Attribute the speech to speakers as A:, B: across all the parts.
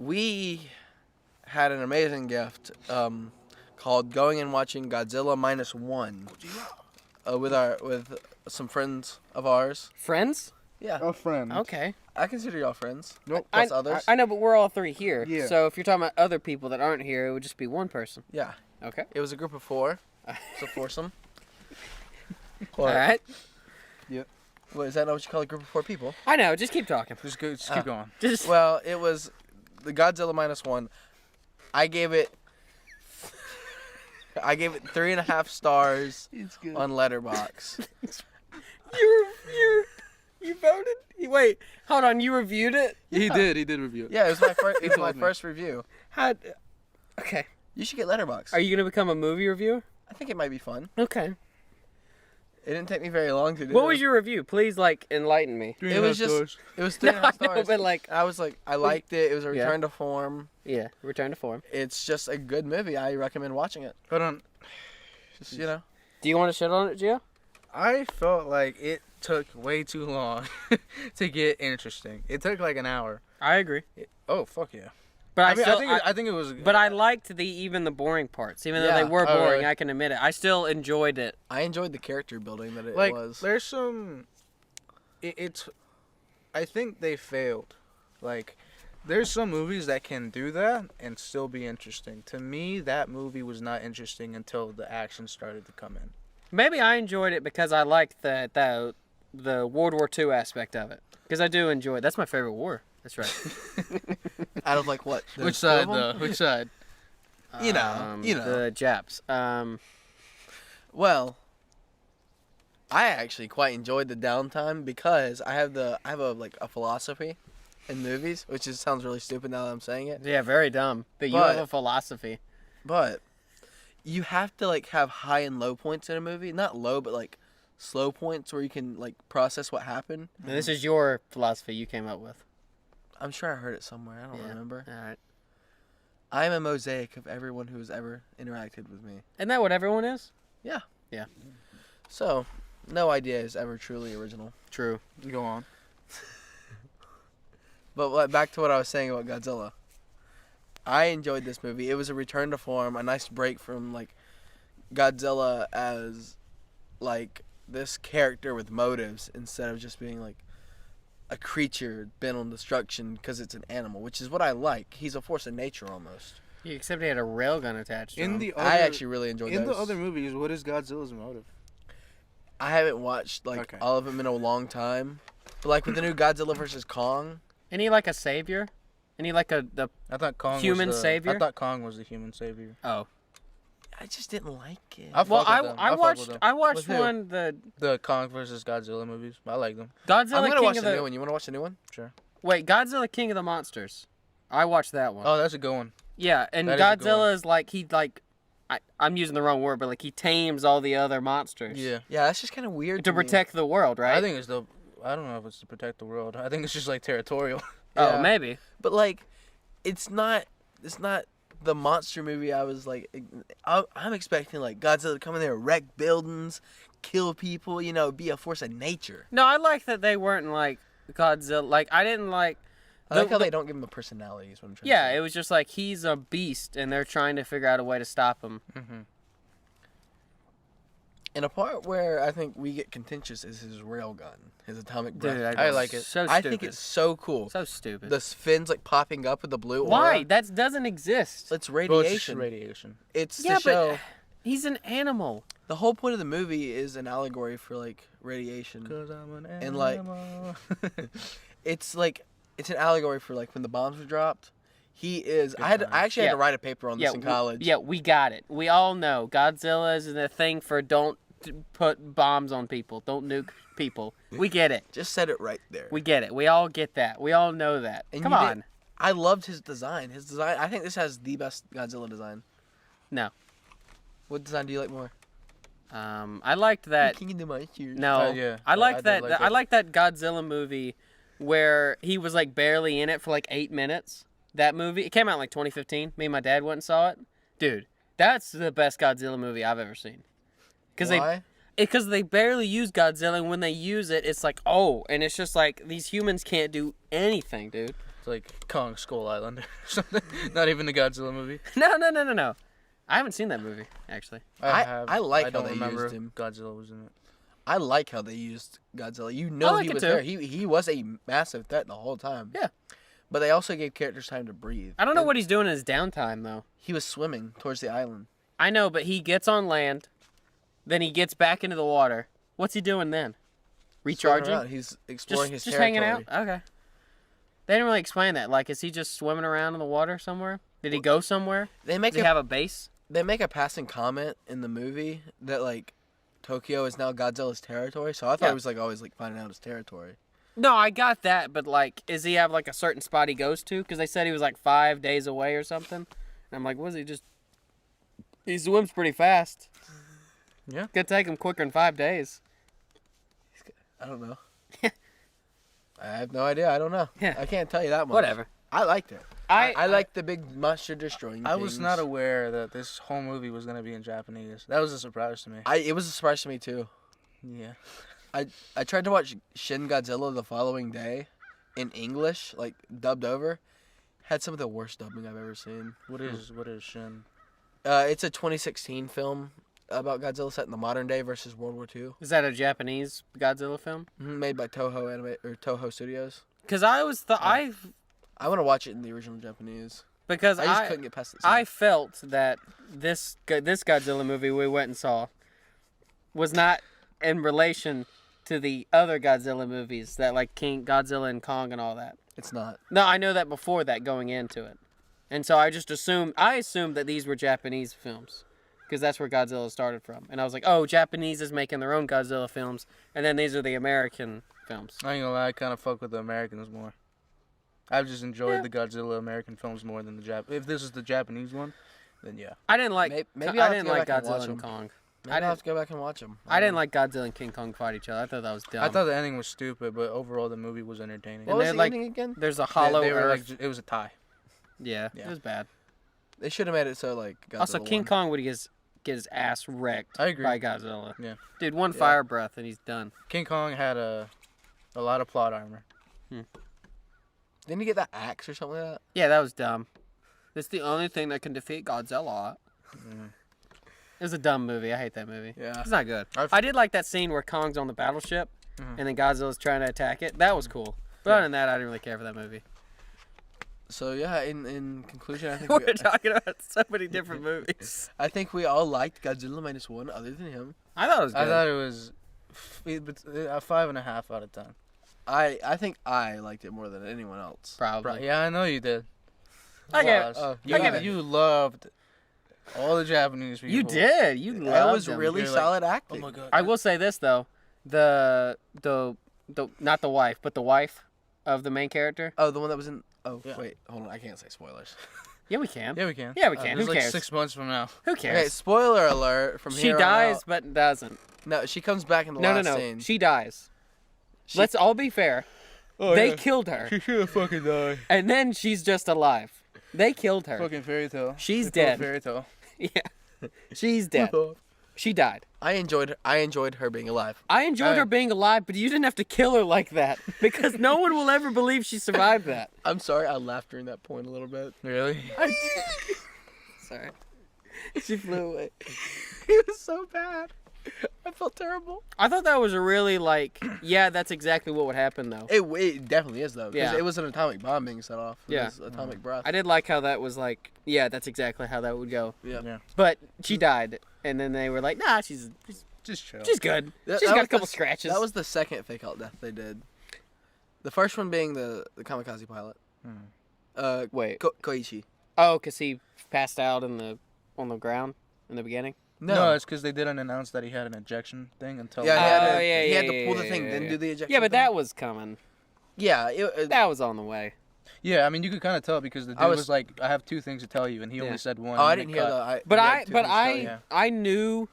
A: we had an amazing gift called going and watching Godzilla -1 with some friends of ours.
B: Friends?
A: Yeah.
C: A friend.
B: Okay.
A: I consider y'all friends.
C: Nope.
A: Plus others.
B: I know, but we're all three here.
C: Yeah.
B: So if you're talking about other people that aren't here, it would just be one person.
A: Yeah.
B: Okay.
A: It was a group of 4. It's a foursome.
B: All right.
A: What, is that not what you call a group of 4 people?
B: I know. Just keep talking.
C: Just keep going.
B: Just.
A: Well, it was the Godzilla -1. I gave it 3.5 stars
C: It's good.
A: on Letterboxd.
B: You voted? Wait, hold on. You reviewed it?
C: He did review it.
A: Yeah, it was my first. It was my
C: told me.
A: first review.
B: How? Okay.
A: You should get Letterboxd.
B: Are you gonna become a movie reviewer?
A: I think it might be fun.
B: Okay.
A: It didn't take me very long to do.
B: What was your review? Please, enlighten me.
A: It was just. It was 3.5
B: No, I know,
A: stars.
B: but,
A: I was like, I liked it. It was a
B: Yeah.
A: return to form.
B: Yeah, return to form.
A: It's just a good movie. I recommend watching it.
C: Hold on.
A: Just .
B: Do you want to shit on it, Gio?
C: I felt like it took way too long to get interesting. It took like an hour.
B: I agree.
C: Oh, fuck yeah.
B: But
C: I think it was.
B: But I liked even the boring parts, even though
A: Yeah.
B: they were
C: Oh,
B: boring.
C: really?
B: I can admit it. I still enjoyed it.
A: I enjoyed the character building that it
C: like
A: was.
C: there's some. It's. I think they failed. Like, there's some movies that can do that and still be interesting. To me, that movie was not interesting until the action started to come in.
B: Maybe I enjoyed it because I liked the World War II aspect of it. Because I do enjoy it. That's my favorite war. That's right.
A: Out of like what?
C: Which side though? Which side?
A: You know.
B: The Japs.
A: Well, I actually quite enjoyed the downtime because I have a philosophy in movies, which sounds really stupid now that I'm saying it.
B: Yeah, very dumb. But you
A: But-
B: have a philosophy.
A: But you have to have high and low points in a movie. Not low, but slow points where you can process what happened.
B: And this is your philosophy you came up with.
A: I'm sure I heard it somewhere. I don't remember.
B: All right.
A: I am a mosaic of everyone who has ever interacted with me.
B: Isn't that what everyone is?
A: Yeah.
B: Yeah.
A: So, no idea is ever truly original.
B: True.
C: Go on.
A: But back to what I was saying about Godzilla. I enjoyed this movie. It was a return to form, a nice break from Godzilla as this character with motives instead of just being a creature bent on destruction because it's an animal, which is what I like. He's a force of nature almost.
B: Yeah, except he had a railgun attached to him.
A: I actually really enjoyed
C: In
A: those.
C: the other movies, what is Godzilla's motive?
A: I haven't watched
C: Okay.
A: all of them in a long time. But with the new Godzilla vs. Kong,
B: Isn't he like a savior? Isn't he the
C: I thought Kong
B: Human
C: was the,
B: savior?
C: I thought Kong was the human savior.
B: Oh.
A: I just didn't like it.
C: I
B: Well,
C: fuck with them.
B: I
C: fuck
B: watched
C: with them.
B: I watched
A: With who?
B: one
C: The Kong versus Godzilla movies. I like them.
B: Godzilla
A: I'm gonna
B: King
A: watch
B: of
A: the
B: the
A: new one. You want to watch the new one?
C: Sure.
B: Wait, Godzilla King of the Monsters. I watched that one.
C: Oh, that's a good one.
B: Yeah, and
C: That is a good
B: Godzilla is I'm using the wrong word, but he tames all the other monsters.
C: Yeah.
A: Yeah, that's just kind of weird
B: To
A: me.
B: protect the world, right?
C: I think it's I don't know if it's to protect the world. I think it's just territorial.
B: Oh,
A: Yeah.
B: maybe.
A: But it's not the monster movie. I was I'm expecting Godzilla to come in there, wreck buildings, kill people. Be a force of nature.
B: No, I like that they weren't Godzilla. I didn't like.
A: I like how they don't give him a personality. Is what I'm trying to
B: Yeah,
A: say.
B: it was just he's a beast, and they're trying to figure out a way to stop him.
C: Mm-hmm.
A: And a part where I think we get contentious is his railgun, his atomic breath.
B: Dude,
C: I like it.
B: So stupid.
A: I think it's so cool.
B: so stupid.
A: The fins popping up with the blue aura.
B: Why? That doesn't exist.
A: It's
C: Well, it's just
A: radiation.
C: radiation.
A: It's
B: Yeah,
A: to show.
B: but he's an animal.
A: The whole point of the movie is an allegory for radiation.
C: 'Cause I'm an
A: And,
C: animal.
A: It's it's an allegory for when the bombs were dropped. He is.
C: Good
A: I actually had
B: Yeah.
A: to write a paper on this in college.
B: Yeah, we got it. We all know Godzilla is a thing for don't put bombs on people. Don't nuke people. We get it.
A: Just said it right there.
B: We get it. We all get that. We all know that.
A: And
B: Come
A: you
B: on.
A: did- I loved his design. I think this has the best Godzilla design.
B: No.
A: What design do you like more?
B: I liked that.
A: King of the Monsters.
B: No,
C: yeah,
B: I liked
C: did
B: that.
C: like
B: I liked that Godzilla movie where he was barely in it for 8 minutes. That movie, it came out in 2015. Me and my dad went and saw it. Dude, that's the best Godzilla movie I've ever seen.
A: Why?
B: Because they barely use Godzilla, and when they use it, it's and it's just these humans can't do anything, dude.
C: It's like Kong Skull Island or something. Not even the Godzilla movie.
B: No. I haven't seen that movie actually.
A: I like
C: I
A: how
C: don't
A: they
C: remember
A: used him.
C: Godzilla was in it.
A: I like how they used Godzilla. You know
B: like
A: he
B: it
A: was
B: too.
A: there. He was a massive threat the whole time.
B: Yeah.
A: But they also gave characters time to breathe.
B: I don't know what he's doing in his downtime though.
A: He was swimming towards the island.
B: I know, but he gets on land, then he gets back into the water. What's he doing then?
A: Swimming
B: Recharging?
A: around. He's exploring his
B: Just
A: territory.
B: hanging out? Okay. They didn't really explain that. Like, is he just swimming around in the water somewhere? Did he go somewhere?
A: They make
B: Does he have a base?
A: they make a passing comment in the movie that like Tokyo is now Godzilla's territory. So I thought
B: Yeah.
A: it was like always like finding out his territory.
B: No, I got that, but like, does he have like a certain spot he goes to? Because they said he was like 5 days away or something. And I'm like, was he just? He swims pretty fast.
C: Yeah.
B: Could take him quicker than 5 days.
A: I don't know. I have no idea. I don't know.
B: Yeah.
A: I can't tell you that much.
B: Whatever.
A: I liked it.
B: I
A: I like the big monster destroying
C: I was
A: things.
C: not aware that this whole movie was gonna be in Japanese. That was a surprise to me.
A: It was a surprise to me too.
C: Yeah.
A: I tried to watch Shin Godzilla the following day in English, like dubbed over. Had some of the worst dubbing I've ever seen.
C: What is Shin?
A: It's a 2016 film about Godzilla set in the modern day versus World War II,
B: Is that a Japanese Godzilla film?
A: made by Toho Studios.
B: Because I was
A: I want to watch it in the original Japanese.
B: because
A: I just couldn't get past it.
B: I felt that this Godzilla movie we went and saw was not in relation to the other Godzilla movies that like King Godzilla and Kong and all that.
A: It's not.
B: No, I know that before that going into it, and so I just assumed that these were Japanese films because that's where Godzilla started from, and I was like, oh, Japanese is making their own Godzilla films, and then these are the American films.
C: I ain't gonna lie, I kind of fuck with the Americans more. I've just enjoyed the Godzilla American films more than the Jap. If this is the Japanese one, then yeah.
B: I didn't like.
A: Maybe
B: I
A: I'll have
B: didn't
A: to go
B: like
A: back and watch
B: Godzilla and
A: them.
B: Kong.
A: Maybe I'll have to go back and watch them.
B: I didn't like Godzilla and King Kong fight each other. I thought that was dumb.
C: I thought the ending was stupid, but overall the movie was entertaining.
A: What
B: And
A: was
B: they're
A: the
B: like-
A: ending again?
B: There's a hollow
C: They were
B: Earth.
C: like, it was a tie.
B: Yeah,
C: Yeah.
B: it was bad.
A: They should have made it so like Godzilla
B: Also, King
A: won.
B: Kong would get his ass wrecked
C: I agree.
B: by Godzilla.
C: Yeah.
B: Dude, one
A: Yeah.
B: fire breath and he's done.
C: King Kong had a lot of plot armor.
A: Didn't he get that axe or something like that?
B: Yeah, that was dumb. That's the only thing that can defeat Godzilla. It was a dumb movie. I hate that movie.
A: Yeah.
B: It's not good.
C: I've-
B: I did like that scene where Kong's on the battleship and then Godzilla's trying to attack it. That was cool. But other than that, I didn't really care for that movie.
A: So yeah, in conclusion, I think
B: We're talking about so many different movies.
A: I think we all liked Godzilla -1, other than him.
B: I thought it was good.
C: I thought it was a 5.5 out of 10.
A: I think I liked it more than anyone else.
B: Probably.
C: Yeah, I know you did.
B: I gave
C: Plus,
A: oh,
C: you,
B: I gave it-
C: you loved all the Japanese people.
B: You did. You
A: That
B: loved
A: was
B: them.
A: really
C: You're like,
A: solid
C: Oh
A: acting.
C: my god.
B: I will say this though, the not the wife, but the wife of the main character.
A: Oh, the one that was in. Oh
C: Yeah.
A: wait, hold on. I can't say spoilers.
B: Yeah, we can.
C: Yeah, we can.
B: Yeah, we can.
C: It's
B: Who
C: like
B: cares?
C: 6 months from now.
B: Who
A: Okay,
B: cares?
A: spoiler alert. From
B: She
A: here on
B: dies,
A: out-
B: but doesn't.
A: No, she comes back in the
B: No,
A: last
B: no.
A: scene.
B: She dies.
A: She-
B: Let's all be fair.
C: Oh,
B: They
C: yeah.
B: killed her,
C: She should have fucking died.
B: and then she's just alive. They killed her.
C: Fucking fairy tale.
B: She's
C: They pulled
B: dead.
C: Fairy tale.
B: Yeah, she's dead. She died.
A: I enjoyed her being alive.
B: I enjoyed her being alive, but you didn't have to kill her like that because no one will ever believe she survived that.
A: I'm sorry, I laughed during that point a little bit.
C: Really?
B: Sorry. She flew away.
A: It was so bad. I felt terrible.
B: I thought that was a really yeah, that's exactly what would happen though.
A: It definitely is though. 'Cause
B: Yeah.
A: it was an atomic bomb being set off. It
B: Yeah.
A: was atomic breath.
B: I did like how that was yeah, that's exactly how that would go.
A: Yeah.
C: Yeah.
B: But she died, and then they were like, nah, she's
C: Just chill.
B: good.
A: That-
B: She's
A: that
B: got
A: was
B: a couple
A: the-
B: scratches.
A: That was the second fake out death they did. The first one being the kamikaze pilot.
B: Wait.
A: Koichi.
B: Oh, because he passed out on the ground in the beginning.
C: No, it's because they didn't announce that he had an ejection thing until.
A: Yeah,
B: Oh,
A: he had to
B: yeah,
A: pull the
B: yeah,
A: thing,
B: yeah,
A: then
B: yeah.
A: do the ejection.
B: Yeah, but
A: thing.
B: that was coming.
A: Yeah,
B: That was on the way.
C: Yeah, I mean, you could kind of tell because the dude
A: I
C: was,
A: was-
C: like, "I have 2 things to tell you," and he
B: Yeah.
C: only said one.
A: Oh, I
C: and
A: didn't
C: it
A: hear
C: cut.
A: that.
B: But
A: he
B: I
A: had two
B: but
A: things to
B: I
A: tell you.
B: I knew.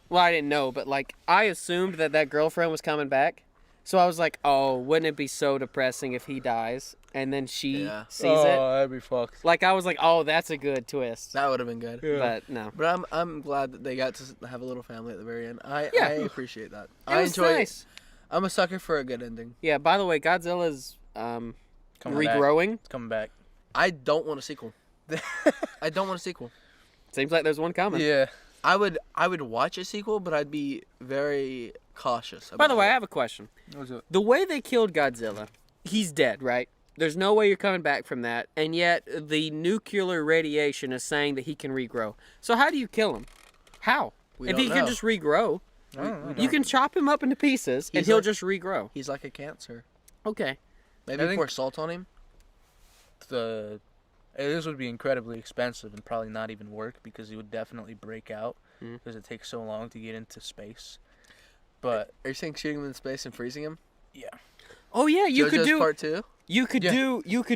B: Well, I didn't know, but I assumed that girlfriend was coming back. So I was like, oh, wouldn't it be so depressing if he dies and then she
A: Yeah.
B: sees it?
C: that'd be fucked.
B: I was like, oh, that's a good twist.
A: That would have been good.
B: But no.
A: But I'm glad that they got to have a little family at the very end. I appreciate that.
B: It
A: I
B: was
A: enjoy
B: nice.
A: it. I'm a sucker for a good ending.
B: Yeah, by the way, Godzilla's
C: Coming back.
B: regrowing.
C: It's coming back.
A: I don't want a sequel. I don't want a sequel.
B: Seems like there's one coming.
C: Yeah.
A: I would watch a sequel, but I'd be very cautious about
B: By the way, I
A: it.
B: have a question.
C: What was it?
B: The way they killed Godzilla, he's dead, right? There's no way you're coming back from that, and yet the nuclear radiation is saying that he can regrow. So how do you kill him? How?
A: We
B: If
A: don't
B: he can
A: know.
B: just regrow,
C: I don't know.
B: you can chop him up into pieces, and
A: He's
B: he'll
A: like-
B: just regrow.
A: He's like a cancer.
B: Okay.
A: Maybe
C: I think-
A: pour salt on him.
C: This would be incredibly expensive and probably not even work because he would definitely break out
B: Mhm.
C: because it takes so long to get into space. But
A: Are you saying shooting him in space and freezing him?
C: yeah,
B: Oh yeah, you could
A: JoJo's
B: do.
A: part 2.
B: You could
C: Yeah.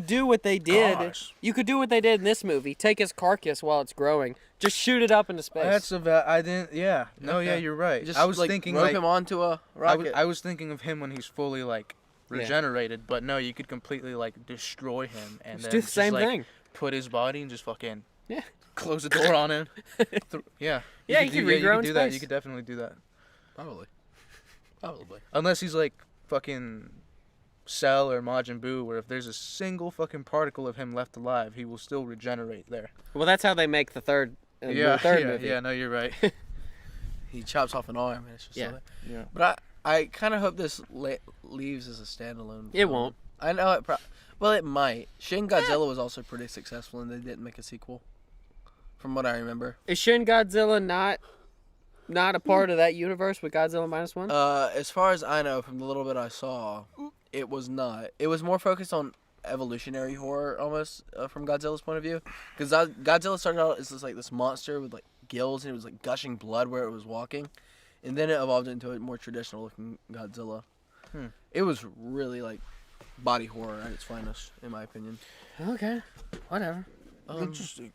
B: do what they did.
C: Gosh.
B: You could do what they did in this movie. Take his carcass while it's growing. Just shoot it up into space.
C: that's I didn't. Yeah, no, yeah,
A: Okay.
C: you're right.
A: Just
C: I was
A: like,
C: thinking
A: rope
C: like
A: him onto a
C: I
A: rocket.
C: was thinking of him when he's fully like
B: Yeah.
C: regenerated, but no, you could completely like destroy him and
B: Just
C: then
B: do the
C: just,
B: same
C: like,
B: thing.
C: put his body and just fucking
B: Yeah.
C: close the door on him. Yeah,
B: Yeah, you could regrow in
C: do that.
B: space.
C: You could definitely do that.
A: Probably.
C: Unless he's like fucking Cell or Majin Buu, where if there's a single fucking particle of him left alive, he will still regenerate there.
B: Well, that's how they make the third.
C: yeah,
B: movie.
C: yeah. No, you're right.
A: He chops off an arm and it's just
B: Yeah.
A: like
C: yeah.
A: But I kind of hope this leaves as a standalone.
B: It
A: film.
B: won't.
A: I know it. Well, it might. Shin Godzilla was also pretty successful, and they didn't make a sequel, from what I remember.
B: Is Shin Godzilla not a part of that universe with Godzilla -1?
A: As far as I know, from the little bit I saw, it was not. It was more focused on evolutionary horror, almost, from Godzilla's point of view. Because Godzilla started out as this monster with like gills, and it was like gushing blood where it was walking, and then it evolved into a more traditional looking Godzilla. It was really like body horror at its finest, in my opinion.
B: Okay, whatever.
C: Interesting.